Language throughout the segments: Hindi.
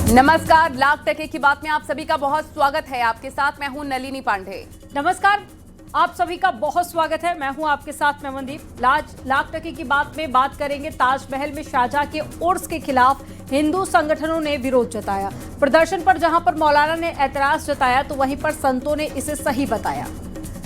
नमस्कार, लाख टके की बात में आप सभी का बहुत स्वागत है। आपके साथ मैं हूं नलिनी पांडे। नमस्कार, आप सभी का बहुत स्वागत है। मैं हूं आपके साथ मैं मनदीप। लाख टके की बात में बात करेंगे ताजमहल में शाहजहां के उर्स के खिलाफ हिंदू संगठनों ने विरोध जताया। प्रदर्शन पर जहां पर मौलाना ने ऐतराज जताया तो वहीं पर संतों ने इसे सही बताया।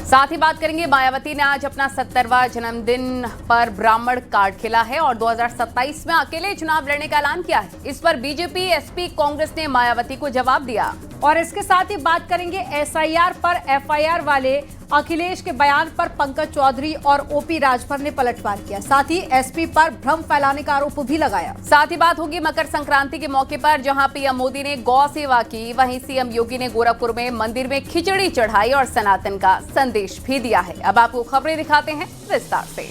साथ ही बात करेंगे मायावती ने आज अपना 70वां जन्मदिन पर ब्राह्मण कार्ड खेला है और 2027 में अकेले चुनाव लड़ने का ऐलान किया है। इस पर बीजेपी, एसपी, कांग्रेस ने मायावती को जवाब दिया। और इसके साथ ही बात करेंगे एसआईआर पर एफआईआर वाले अखिलेश के बयान पर पंकज चौधरी और ओपी राजभर ने पलटवार किया। साथ ही एसपी पर भ्रम फैलाने का आरोप भी लगाया। साथ ही बात होगी मकर संक्रांति के मौके पर, जहां पीएम मोदी ने गौ सेवा की, वहीं सीएम योगी ने गोरखपुर में मंदिर में खिचड़ी चढ़ाई और सनातन का संदेश भी दिया है। अब आपको खबरें दिखाते हैं विस्तार से।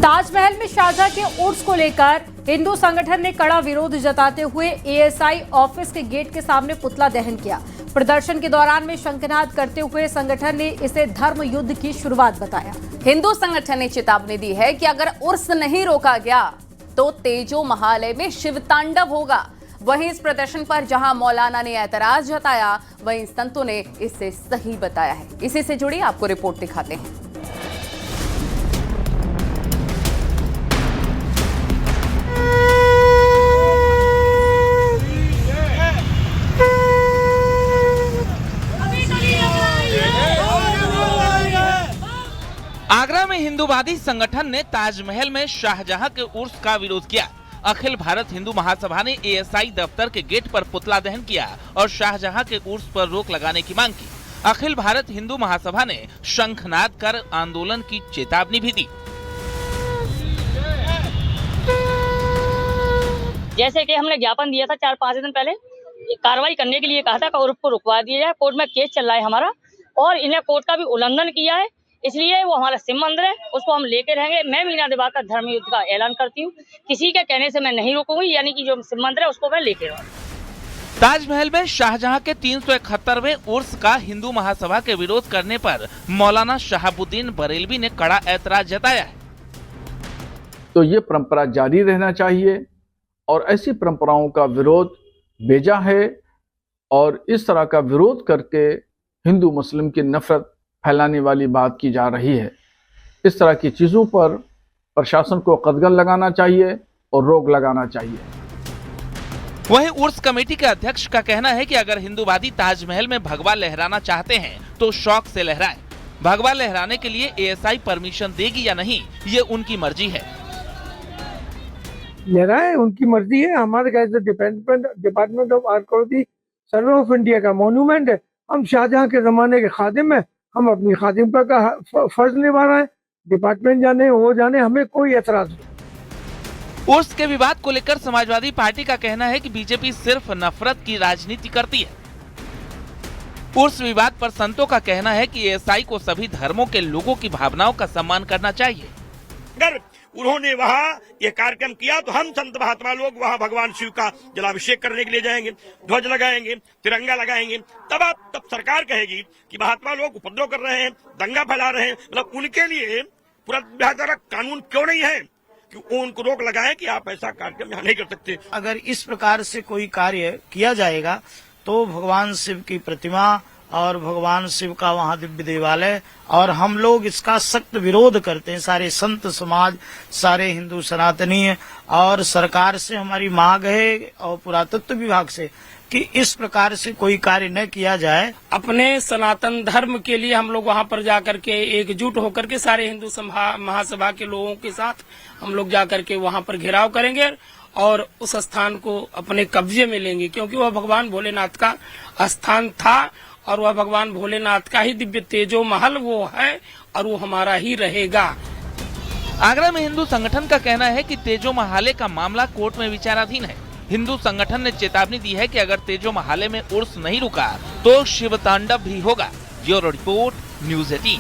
ताजमहल में शाहजहां के उर्स को लेकर हिंदू संगठन ने कड़ा विरोध जताते हुए एएसआई ऑफिस के गेट के सामने पुतला दहन किया। प्रदर्शन के दौरान में शंखनाद करते हुए संगठन ने इसे धर्म युद्ध की शुरुआत बताया। हिंदू संगठन ने चेतावनी दी है कि अगर उर्स नहीं रोका गया तो तेजो महालय में शिव तांडव होगा। वहीं इस प्रदर्शन पर जहां मौलाना ने ऐतराज जताया, वहीं संतों ने इसे सही बताया है। इसी से जुड़ी आपको रिपोर्ट दिखाते हैं। आगरा में हिंदूवादी संगठन ने ताजमहल में शाहजहां के उर्स का विरोध किया। अखिल भारत हिंदू महासभा ने एएसआई दफ्तर के गेट पर पुतला दहन किया और शाहजहां के उर्स पर रोक लगाने की मांग की। अखिल भारत हिंदू महासभा ने शंखनाद कर आंदोलन की चेतावनी भी दी। जैसे कि हमने ज्ञापन दिया था 4-5 दिन पहले, कार्रवाई करने के लिए कहा था कि उर्स को रुकवा दिया जाए। कोर्ट में केस चल रहा है हमारा और इन्हें कोर्ट का भी उल्लंघन किया है, इसलिए वो हमारा शिव मंदिर है, उसको हम लेके रहेंगे। मैं मीना दिवाकर धर्म युद्ध का ऐलान करती हूँ, किसी के कहने से मैं नहीं रोकूंगी, यानी कि जो शिव मंदिर है उसको मैं लेके रहूंगी। ताजमहल में शाहजहां के 371वें उर्स का हिंदू महासभा के विरोध करने पर मौलाना शहाबुद्दीन बरेलवी ने कड़ा ऐतराज जताया है। तो ये परंपरा जारी रहना चाहिए और ऐसी परंपराओं का विरोध बेजा है और इस तरह का विरोध करके हिंदू मुस्लिम की नफरत फैलाने वाली बात की जा रही है। इस तरह की चीजों पर प्रशासन को कदगन लगाना चाहिए और रोक लगाना चाहिए। वहीं उर्स कमेटी के अध्यक्ष का कहना है कि अगर हिंदूवादी ताजमहल में भगवा लहराना चाहते हैं तो शौक से लहराएं। भगवा लहराने के लिए एएसआई परमिशन देगी या नहीं, ये उनकी मर्जी है। लहराएं, उनकी मर्जी है। हमारे कैसे department of archaeology survey of India का मॉन्यूमेंट है। हम शाहजहां के जमाने के खादिम हैं, हम अपनी खादिमता का फर्ज निभा रहे हैं। डिपार्टमेंट जाने वो जाने, हमें कोई एतराज नहीं। उर्स के विवाद को लेकर समाजवादी पार्टी का कहना है कि बीजेपी सिर्फ नफरत की राजनीति करती है। उर्स विवाद पर संतों का कहना है कि एएसआई को सभी धर्मों के लोगों की भावनाओं का सम्मान करना चाहिए। अगर उन्होंने वहाँ ये कार्यक्रम किया तो हम संत महात्मा लोग वहाँ भगवान शिव का जलाभिषेक करने के लिए जाएंगे, ध्वज लगाएंगे, तिरंगा लगाएंगे। तब सरकार कहेगी कि महात्मा लोग उपद्रव कर रहे हैं, दंगा फैला रहे हैं। मतलब उनके लिए पूरा बेहतर कानून क्यों नहीं है कि वो उनको रोक लगाए कि आप ऐसा कार्यक्रम यहाँ नहीं कर सकते। अगर इस प्रकार से कोई कार्य किया जाएगा तो भगवान शिव की प्रतिमा और भगवान शिव का वहाँ दिव्य देवालय, और हम लोग इसका सख्त विरोध करते हैं। सारे संत समाज, सारे हिंदू सनातनी और सरकार से हमारी मांग है और पुरातत्व विभाग से कि इस प्रकार से कोई कार्य न किया जाए। अपने सनातन धर्म के लिए हम लोग वहाँ पर जाकर के एकजुट होकर के सारे हिंदू महासभा के लोगों के साथ हम लोग जाकर के वहाँ पर घेराव करेंगे और उस स्थान को अपने कब्जे में लेंगे, क्योंकि वह भगवान भोलेनाथ का स्थान था और वह भगवान भोलेनाथ का ही दिव्य तेजो महल वो है और वो हमारा ही रहेगा। आगरा में हिंदू संगठन का कहना है कि तेजो महाले का मामला कोर्ट में विचाराधीन है। हिंदू संगठन ने चेतावनी दी है कि अगर तेजो महाले में उर्स नहीं रुका तो शिव तांडव भी होगा। Bureau report, news 18।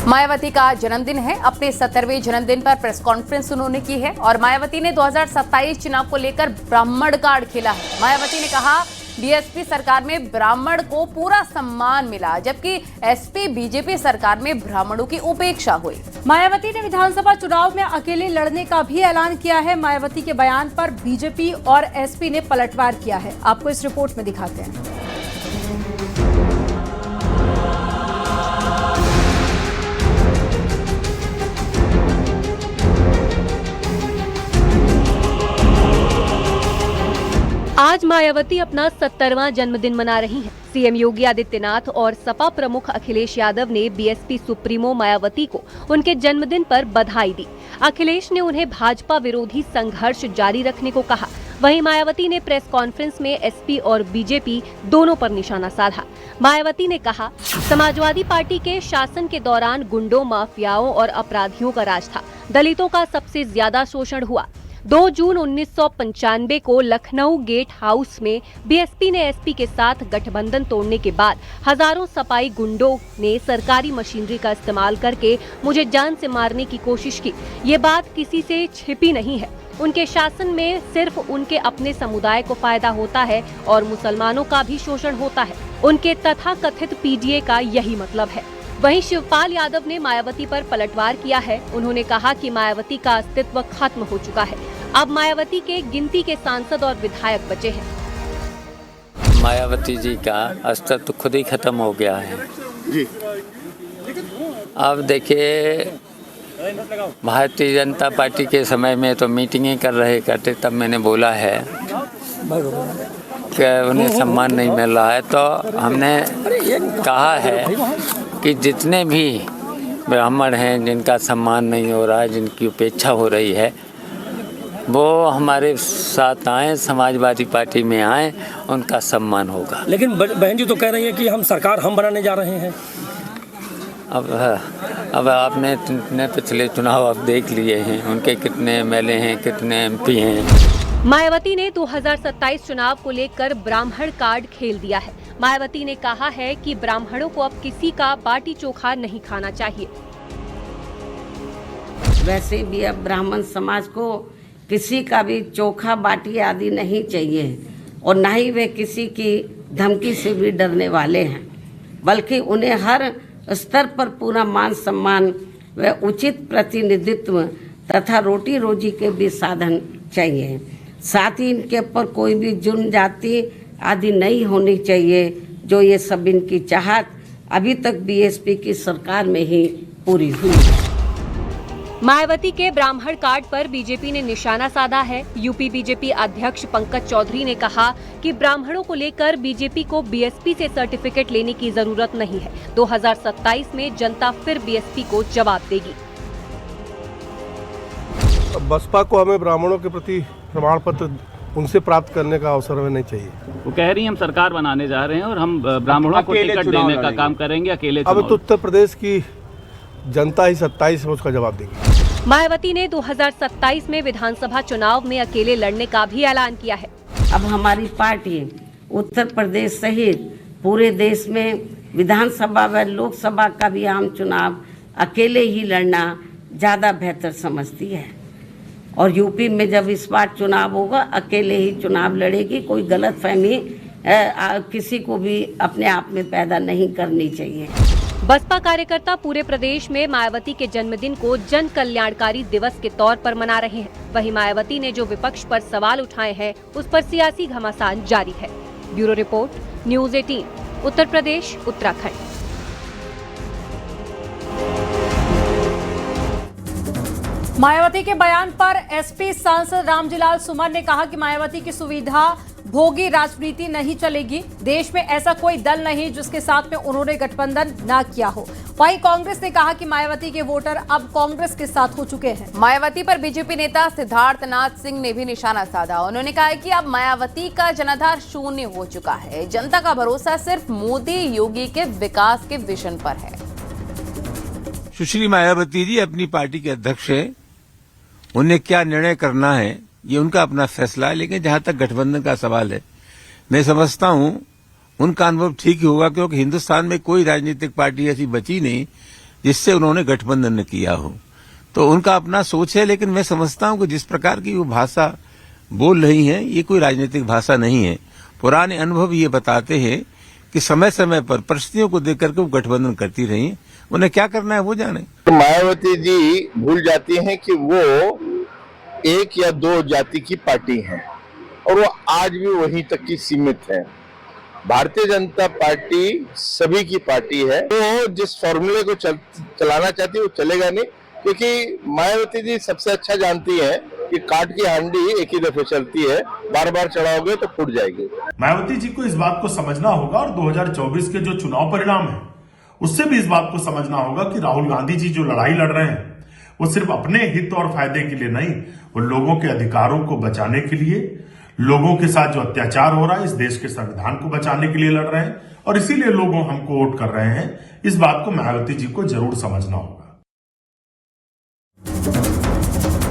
मायावती का जन्मदिन है। अपने 70वें जन्मदिन पर प्रेस कॉन्फ्रेंस उन्होंने की है और मायावती ने 2027 चुनाव को लेकर ब्राह्मण कार्ड खेला है। मायावती ने कहा बीएसपी सरकार में ब्राह्मण को पूरा सम्मान मिला, जबकि एसपी बीजेपी सरकार में ब्राह्मणों की उपेक्षा हुई। मायावती ने विधानसभा चुनाव में अकेले लड़ने का भी ऐलान किया है। मायावती के बयान पर बीजेपी और एसपी ने पलटवार किया है। आपको इस रिपोर्ट में दिखाते हैं। आज मायावती अपना 70वां जन्मदिन मना रही हैं। सीएम योगी आदित्यनाथ और सपा प्रमुख अखिलेश यादव ने बीएसपी सुप्रीमो मायावती को उनके जन्मदिन पर बधाई दी। अखिलेश ने उन्हें भाजपा विरोधी संघर्ष जारी रखने को कहा। वहीं मायावती ने प्रेस कॉन्फ्रेंस में एसपी और बीजेपी दोनों पर निशाना साधा। मायावती ने कहा, समाजवादी पार्टी के शासन के दौरान गुंडों, माफियाओं और अपराधियों का राज था। दलितों का सबसे ज्यादा शोषण हुआ। 2 जून 1995 को लखनऊ गेट हाउस में बीएसपी ने एसपी के साथ गठबंधन तोड़ने के बाद हजारों सपाई गुंडों ने सरकारी मशीनरी का इस्तेमाल करके मुझे जान से मारने की कोशिश की। ये बात किसी से छिपी नहीं है। उनके शासन में सिर्फ उनके अपने समुदाय को फायदा होता है और मुसलमानों का भी शोषण होता है। उनके तथाकथित पीडीए का यही मतलब है। वहीं शिवपाल यादव ने मायावती पर पलटवार किया है। उन्होंने कहा कि मायावती का अस्तित्व खत्म हो चुका है। अब मायावती के गिनती के सांसद और विधायक बचे हैं। मायावती जी का अस्तित्व खुद ही खत्म हो गया है जी। अब देखिए, भारतीय जनता पार्टी के समय में तो मीटिंगें करते, तब मैंने बोला है कि उन्हें सम्मान नहीं मिल रहा है। तो हमने कहा है कि जितने भी ब्राह्मण हैं जिनका सम्मान नहीं हो रहा है, जिनकी उपेक्षा हो रही है, वो हमारे साथ आए, समाजवादी पार्टी में आए, उनका सम्मान होगा। लेकिन बहन जी तो कह रही है कि हम सरकार बनाने जा रहे हैं। अब आपने पिछले चुनाव अब देख लिए हैं, उनके कितने एमएलए हैं, कितने एमपी हैं। मायावती ने 2027 चुनाव को लेकर ब्राह्मण कार्ड खेल दिया है। मायावती ने कहा है कि ब्राह्मणों को अब किसी का बाटी चोखा नहीं खाना चाहिए। वैसे भी अब ब्राह्मण समाज को किसी का भी चोखा, बाटी आदि नहीं चाहिए और न ही वे किसी की धमकी से भी डरने वाले हैं, बल्कि उन्हें हर स्तर पर पूरा मान सम्मान व उचित प्रतिनिधित्व तथा रोटी रोजी के भी साधन चाहिए। साथ ही इनके ऊपर कोई भी जुर्म जाति आदि नहीं होनी चाहिए, जो ये सब इनकी चाहत अभी तक बीएसपी की सरकार में ही पूरी हुई है। मायावती के ब्राह्मण कार्ड पर बीजेपी ने निशाना साधा है। यूपी बीजेपी अध्यक्ष पंकज चौधरी ने कहा कि ब्राह्मणों को लेकर बीजेपी को बीएसपी से सर्टिफिकेट लेने की जरूरत नहीं है। 2027 में जनता फिर बीएसपी को जवाब देगी। बसपा को हमें ब्राह्मणों के प्रति प्रमाण पत्र उनसे प्राप्त करने का अवसर हमें नहीं चाहिए। वो कह रही हम सरकार बनाने जा रहे हैं और हम ब्राह्मणों को टिकट देने का काम करेंगे अकेले। अब तो उत्तर प्रदेश की जनता ही 27 में उसका जवाब देगी। मायावती ने 2027 में विधानसभा चुनाव में अकेले लड़ने का भी ऐलान किया है। अब हमारी पार्टी उत्तर प्रदेश सहित पूरे देश में विधानसभा व लोकसभा का भी आम चुनाव अकेले ही लड़ना ज्यादा बेहतर समझती है और यूपी में जब इस बार चुनाव होगा अकेले ही चुनाव लड़ेगी। कोई गलतफहमी किसी को भी अपने आप में पैदा नहीं करनी चाहिए। बसपा कार्यकर्ता पूरे प्रदेश में मायावती के जन्मदिन को जन कल्याणकारी दिवस के तौर पर मना रहे हैं। वहीं मायावती ने जो विपक्ष पर सवाल उठाए हैं, उस पर सियासी घमासान जारी है। Bureau report, news 18, Uttar Pradesh, Uttarakhand. Mayawati के बयान पर एसपी सांसद रामजीलाल सुमन ने कहा कि मायावती की सुविधा भोगी राजनीति नहीं चलेगी। देश में ऐसा कोई दल नहीं जिसके साथ में उन्होंने गठबंधन ना किया हो। वहीं कांग्रेस ने कहा कि मायावती के वोटर अब कांग्रेस के साथ हो चुके हैं। मायावती पर बीजेपी नेता सिद्धार्थनाथ सिंह ने भी निशाना साधा। उन्होंने कहा कि अब मायावती का जनाधार शून्य हो चुका है। जनता का भरोसा सिर्फ मोदी योगी के विकास के विजन पर है। सुश्री मायावती जी अपनी पार्टी के अध्यक्ष है, उन्हें क्या निर्णय करना है ये उनका अपना फैसला है। लेकिन जहां तक गठबंधन का सवाल है, मैं समझता हूं उनका अनुभव ठीक ही होगा, क्योंकि हिंदुस्तान में कोई राजनीतिक पार्टी ऐसी बची नहीं जिससे उन्होंने गठबंधन न किया हो। तो उनका अपना सोच है, लेकिन मैं समझता हूं कि जिस प्रकार की वो भाषा बोल रही हैं, ये कोई राजनीतिक भाषा नहीं है। पुराने अनुभव ये बताते हैं कि समय समय पर परिस्थितियों को देख करके वो गठबंधन करती रही, उन्हें क्या करना है वो जाने। तो मायावती जी भूल जाती हैं कि वो एक या दो जाति की पार्टी है और वो आज भी वहीं तक की सीमित है। भारतीय जनता पार्टी सभी की पार्टी है। वो जिस फॉर्मूले को चलाना चाहती है वो चलेगा नहीं, क्योंकि मायावती जी सबसे अच्छा जानती है कि काट की हांडी एक ही दफे चलती है, बार बार चढ़ाओगे तो फूट जाएगी। मायावती जी को इस बात को समझना होगा और 2024 के जो चुनाव परिणाम है उससे भी इस बात को समझना होगा कि राहुल गांधी जी जो लड़ाई लड़ रहे हैं वो सिर्फ अपने हित और फायदे के लिए नहीं, वो लोगों के अधिकारों को बचाने के लिए, लोगों के साथ जो अत्याचार हो रहा है इस देश के संविधान को बचाने के लिए लड़ रहे हैं और इसीलिए लोग हमको वोट कर रहे हैं। इस बात को मायावती जी को जरूर समझना होगा।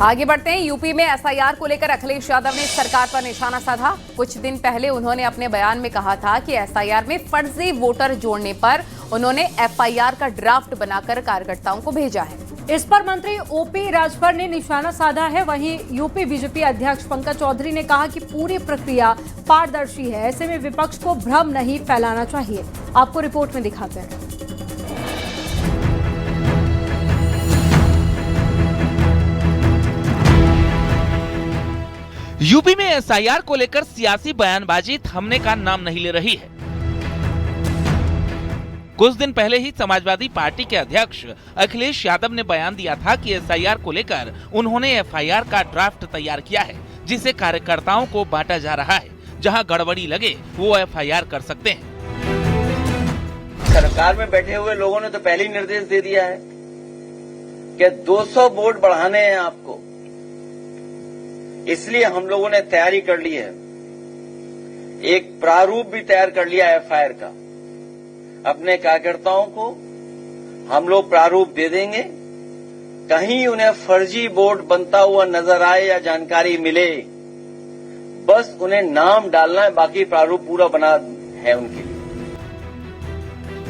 आगे बढ़ते हैं। यूपी में एसआईआर को लेकर अखिलेश यादव ने सरकार पर निशाना साधा। कुछ दिन पहले उन्होंने अपने बयान में कहा था कि एसआईआर में फर्जी वोटर जोड़ने पर उन्होंने एफआईआर का ड्राफ्ट बनाकर कार्यकर्ताओं को भेजा है। इस पर मंत्री ओपी राजभर ने निशाना साधा है। वहीं यूपी बीजेपी अध्यक्ष पंकज चौधरी ने कहा कि पूरी प्रक्रिया पारदर्शी है, ऐसे में विपक्ष को भ्रम नहीं फैलाना चाहिए। आपको रिपोर्ट में दिखाते हैं। यूपी में एसआईआर को लेकर सियासी बयानबाजी थमने का नाम नहीं ले रही है। कुछ दिन पहले ही समाजवादी पार्टी के अध्यक्ष अखिलेश यादव ने बयान दिया था कि एसआईआर को लेकर उन्होंने एफआईआर का ड्राफ्ट तैयार किया है, जिसे कार्यकर्ताओं को बांटा जा रहा है। जहां गड़बड़ी लगे वो एफआईआर कर सकते हैं। सरकार में बैठे हुए लोगों ने तो पहले ही निर्देश दे दिया है कि 200 वोट बढ़ाने हैं आपको, इसलिए हम लोगों ने तैयारी कर ली है। एक प्रारूप भी तैयार कर लिया एफआईआर का। अपने कार्यकर्ताओं को हम लोग प्रारूप दे देंगे। कहीं उन्हें फर्जी वोट बनता हुआ नजर आए या जानकारी मिले, बस उन्हें नाम डालना है, बाकी प्रारूप पूरा बना है उनके लिए।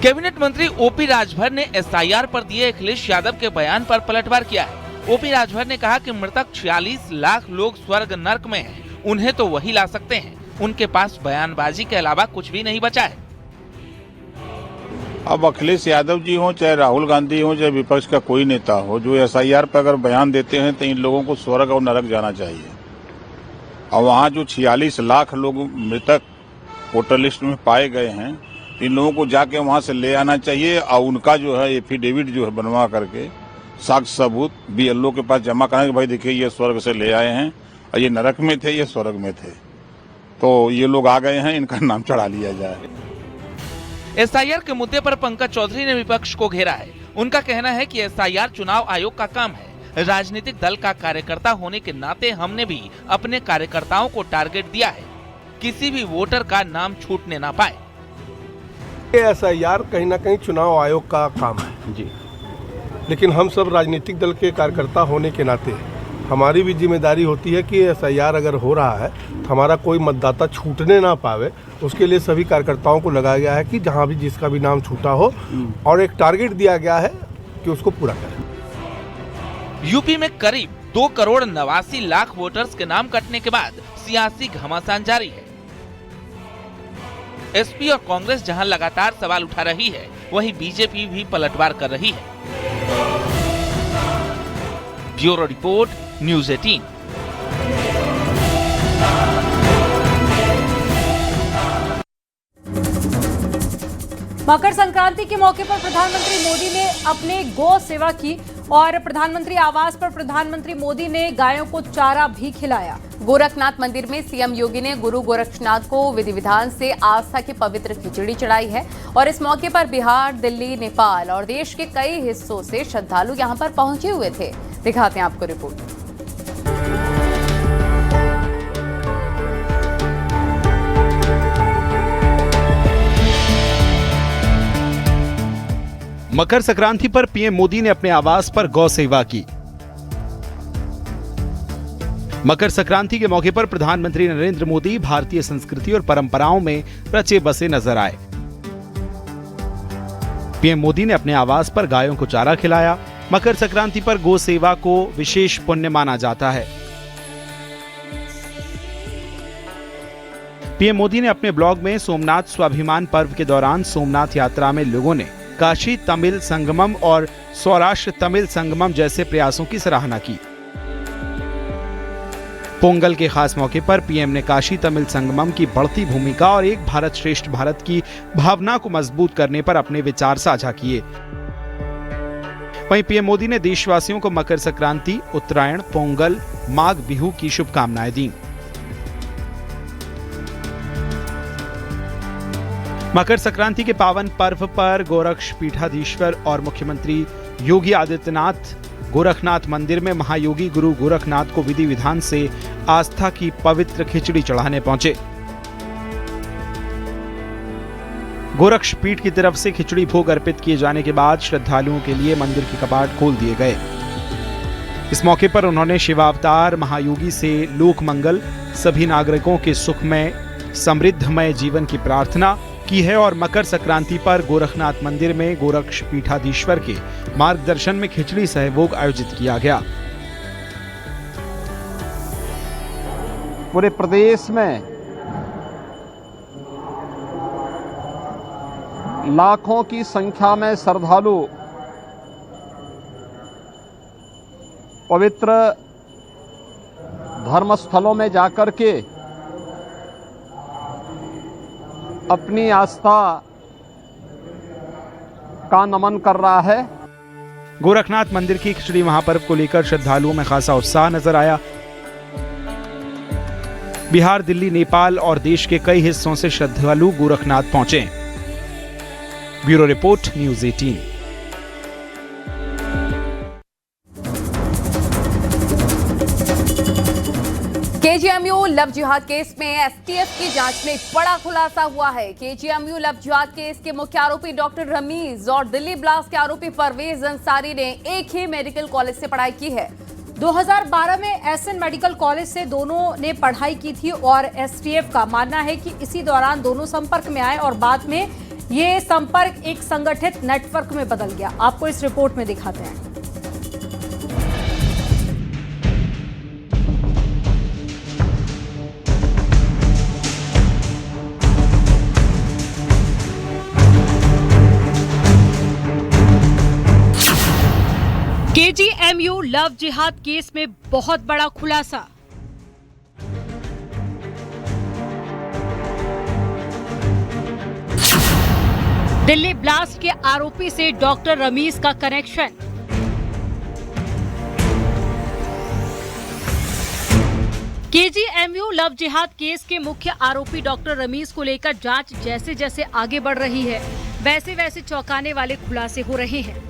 कैबिनेट मंत्री ओपी राजभर ने एसआईआर पर दिए अखिलेश यादव के बयान पर पलटवार किया है। ओपी राजभर ने कहा कि मृतक 46 लाख लोग स्वर्ग नर्क में हैं, उन्हें तो वही ला सकते हैं। उनके पास बयानबाजी के अलावा कुछ भी नहीं बचा है। अब अखिलेश यादव जी हो, चाहे राहुल गांधी हो, चाहे विपक्ष का कोई नेता हो, जो एसआईआर पर अगर बयान देते हैं तो इन लोगों को स्वर्ग और नरक जाना चाहिए। और वहाँ जो 46 लाख लोग मृतक वोटर लिस्ट में पाए गए हैं, इन लोगों को जाके वहाँ से ले आना चाहिए और उनका जो है एफिडेविट जो है बनवा करके साक्ष्य सबूत बीएलओ के पास जमा कराएंगे। भाई देखिए ये स्वर्ग से ले आए हैं और ये नरक में थे, ये स्वर्ग में थे, तो ये लोग आ गए हैं, इनका नाम चढ़ा लिया जाए। एसआईआर के मुद्दे पर पंकज चौधरी ने विपक्ष को घेरा है। उनका कहना है कि एसआईआर चुनाव आयोग का काम है। राजनीतिक दल का कार्यकर्ता होने के नाते हमने भी अपने कार्यकर्ताओं को टारगेट दिया है, किसी भी वोटर का नाम छूटने ना पाए। एसआईआर कहीं ना कहीं चुनाव आयोग का काम है जी, लेकिन हम सब राजनीतिक दल के कार्यकर्ता होने के नाते हमारी भी जिम्मेदारी होती है कि एसआईआर अगर हो रहा है तो हमारा कोई मतदाता छूटने ना पावे। उसके लिए सभी कार्यकर्ताओं को लगाया गया है कि जहां भी जिसका भी नाम छूटा हो और एक टारगेट दिया गया है कि उसको पूरा करें। यूपी में करीब 2 करोड़ 89 लाख वोटर्स के नाम कटने के बाद सियासी घमासान जारी है। एसपी और कांग्रेस जहां लगातार सवाल उठा रही है, वहीं बीजेपी भी पलटवार कर रही है। Bureau report, news 18। Makar Sankranti के मौके पर प्रधानमंत्री मोदी ने अपने गौ सेवा की और प्रधानमंत्री आवास पर प्रधानमंत्री मोदी ने गायों को चारा भी खिलाया। गोरखनाथ मंदिर में सीएम योगी ने गुरु गोरक्षनाथ को विधि विधान से आस्था की पवित्र खिचड़ी चढ़ाई है और इस मौके पर बिहार, दिल्ली, नेपाल और देश के कई हिस्सों से श्रद्धालु यहां पर पहुंचे हुए थे। दिखाते हैं आपको रिपोर्ट। मकर संक्रांति पर पीएम मोदी ने अपने आवास पर गौ सेवा की। मकर संक्रांति के मौके पर प्रधानमंत्री नरेंद्र मोदी भारतीय संस्कृति और परंपराओं में रचे बसे नजर आए। पीएम मोदी ने अपने आवास पर गायों को चारा खिलाया। मकर संक्रांति पर गौ सेवा को विशेष पुण्य माना जाता है। पीएम मोदी ने अपने ब्लॉग में सोमनाथ स्वाभिमान पर्व के दौरान सोमनाथ यात्रा में लोगों ने काशी तमिल संगमम और सौराष्ट्र तमिल संगमम जैसे प्रयासों की सराहना की। पोंगल के खास मौके पर पीएम ने काशी तमिल संगमम की बढ़ती भूमिका और एक भारत श्रेष्ठ भारत की भावना को मजबूत करने पर अपने विचार साझा किए। वहीं पीएम मोदी ने देशवासियों को मकर संक्रांति, उत्तरायण, पोंगल, माघ बिहू की शुभकामनाएं दी। मकर संक्रांति के पावन पर्व पर गोरक्ष पीठाधीश्वर और मुख्यमंत्री योगी आदित्यनाथ गोरखनाथ मंदिर में महायोगी गुरु गोरखनाथ को विधि विधान से आस्था की पवित्र खिचड़ी चढ़ाने पहुंचे। गोरक्ष पीठ की तरफ से खिचड़ी भोग अर्पित किए जाने के बाद श्रद्धालुओं के लिए मंदिर के कपाट खोल दिए गए। इस मौके पर उन्होंने शिवावतार महायोगी से लोक मंगल, सभी नागरिकों के सुखमय समृद्धमय जीवन की प्रार्थना की है और मकर संक्रांति पर गोरखनाथ मंदिर में गोरक्ष पीठाधीश्वर के मार्गदर्शन में खिचड़ी सहभोग आयोजित किया गया। पूरे प्रदेश में लाखों की संख्या में श्रद्धालु पवित्र धर्मस्थलों में जाकर के अपनी आस्था का नमन कर रहा है। गोरखनाथ मंदिर की खिचड़ी महापर्व को लेकर श्रद्धालुओं में खासा उत्साह नजर आया। बिहार, दिल्ली, नेपाल और देश के कई हिस्सों से श्रद्धालु गोरखनाथ पहुंचे। Bureau report, news 18। KGMU love जिहाद केस में एसटीएफ की जांच में बड़ा खुलासा हुआ है। केजीएमयू लव जिहाद केस के मुख्य आरोपी डॉक्टर रमीज और दिल्ली ब्लास्ट के आरोपी परवेज अंसारी ने एक ही मेडिकल कॉलेज से पढ़ाई की है। 2012 में एसएन मेडिकल कॉलेज से दोनों ने पढ़ाई की थी और एसटीएफ का मानना है कि इसी दौरान दोनों संपर्क में आए और बाद में ये संपर्क एक संगठित नेटवर्क में बदल गया। आपको इस रिपोर्ट में दिखाते हैं। केजीएमयू लव जिहाद केस में बहुत बड़ा खुलासा। दिल्ली ब्लास्ट के आरोपी से डॉक्टर रमीज का कनेक्शन। केजीएमयू लव जिहाद केस के मुख्य आरोपी डॉक्टर रमीज को लेकर जांच जैसे जैसे आगे बढ़ रही है, वैसे वैसे चौंकाने वाले खुलासे हो रहे हैं।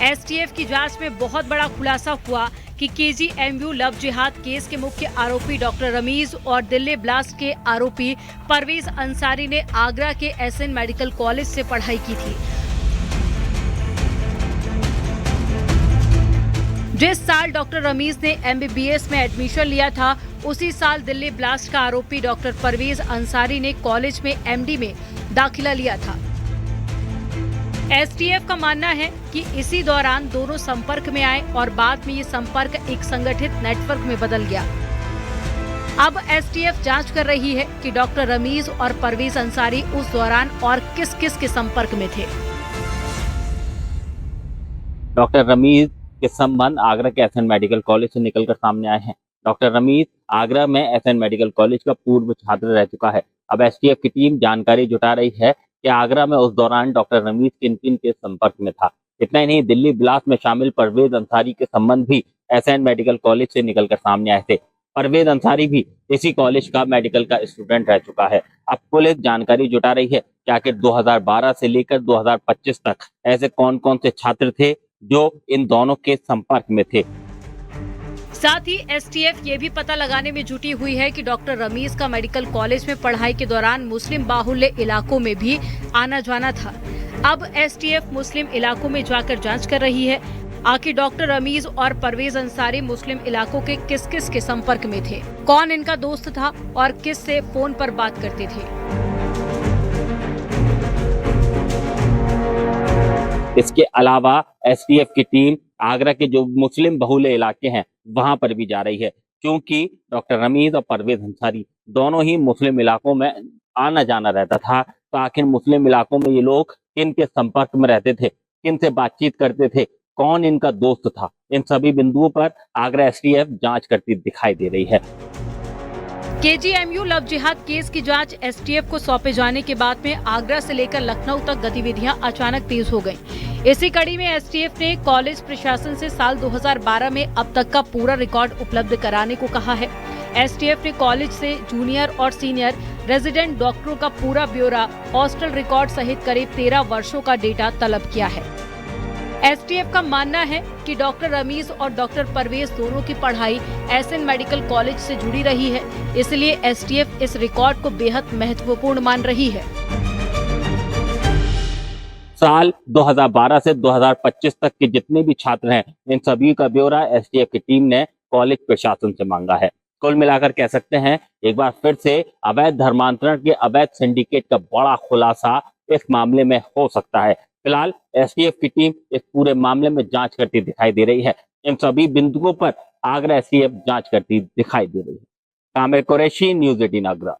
एसटीएफ की जांच में बहुत बड़ा खुलासा हुआ कि केजीएमयू लव जिहाद केस के मुख्य आरोपी डॉक्टर रमीज और दिल्ली ब्लास्ट के आरोपी परवेज अंसारी ने आगरा के एसएन मेडिकल कॉलेज से पढ़ाई की थी। जिस साल डॉक्टर रमीज ने एमबीबीएस में एडमिशन लिया था, उसी साल दिल्ली ब्लास्ट का आरोपी डॉक्टर परवेज अंसारी ने कॉलेज में एमडी में दाखिला लिया था। एसटीएफ का मानना है कि इसी दौरान दोनों संपर्क में आए और बाद में ये संपर्क एक संगठित नेटवर्क में बदल गया। अब एसटीएफ जांच कर रही है कि डॉक्टर रमीज और परवेज अंसारी उस दौरान और किस किस के संपर्क में थे। डॉक्टर रमीज के संबंध आगरा के एसएन मेडिकल कॉलेज से निकलकर सामने आए हैं। डॉक्टर रमीज आगरा में एसएन मेडिकल कॉलेज का पूर्व छात्र रह चुका है। अब एसटीएफ की टीम जानकारी जुटा रही है कि आगरा में उस दौरान डॉक्टर रमीज किन किन के संपर्क में था। इतना ही नहीं, दिल्ली ब्लास्ट में शामिल परवेज अंसारी के संबंध भी एसएन मेडिकल कॉलेज से निकलकर सामने आए थे। परवेज अंसारी भी इसी कॉलेज का मेडिकल का स्टूडेंट रह चुका है। अब पुलिस जानकारी जुटा रही है कि आखिर 2012 से लेकर 2025 तक ऐसे कौन कौन से छात्र थे जो इन दोनों के संपर्क में थे। साथ ही एसटीएफ ये भी पता लगाने में जुटी हुई है कि डॉक्टर रमीज का मेडिकल कॉलेज में पढ़ाई के दौरान मुस्लिम बाहुल्य इलाकों में भी आना जाना था। अब एसटीएफ मुस्लिम इलाकों में जाकर जांच कर रही है आखिर डॉक्टर रमीज और परवेज अंसारी मुस्लिम इलाकों के किस किस के संपर्क में थे, कौन इनका दोस्त था और किस से फोन पर बात करते थे। इसके अलावा एसटीएफ की टीम आगरा के जो मुस्लिम बहुल्य इलाके हैं वहां पर भी जा रही है, क्योंकि डॉक्टर रमीज और परवेज अंसारी दोनों ही मुस्लिम इलाकों में आना जाना रहता था। तो आखिर मुस्लिम इलाकों में ये लोग किन के संपर्क में रहते थे, किन से बातचीत करते थे, कौन इनका दोस्त था, इन सभी बिंदुओं पर आगरा एसटीएफ जांच करती दिखाई दे रही है। केजीएमयू लव जिहाद केस की जांच एसटीएफ को सौंपे जाने के बाद में आगरा से लेकर लखनऊ तक गतिविधियां अचानक तेज हो गईं। इसी कड़ी में एसटीएफ ने कॉलेज प्रशासन से साल 2012 में अब तक का पूरा रिकॉर्ड उपलब्ध कराने को कहा है। एसटीएफ ने कॉलेज से जूनियर और सीनियर रेजिडेंट डॉक्टरों का पूरा ब्यौरा, हॉस्टल रिकॉर्ड सहित करीब 13 वर्षों का डेटा तलब किया है। एसटीएफ का मानना है कि डॉक्टर रमीज और डॉक्टर परवेज दोनों की पढ़ाई एसएन मेडिकल कॉलेज से जुड़ी रही है, इसलिए एसटीएफ इस रिकॉर्ड को बेहद महत्वपूर्ण मान रही है। साल 2012 से 2025 तक के जितने भी छात्र हैं, इन सभी का ब्यौरा एसटीएफ की टीम ने कॉलेज प्रशासन से मांगा है। कुल मिलाकर कह सकते हैं एक बार फिर से अवैध धर्मांतरण के अवैध सिंडिकेट का बड़ा खुलासा इस मामले में हो सकता है। फिलहाल एसटीएफ की टीम इस पूरे मामले में जांच करती दिखाई दे रही है। इन सभी बिंदुओं पर आगरा एसटीएफ जांच करती दिखाई दे रही है। कामिल कुरैशी, न्यूज़ 18 आगरा।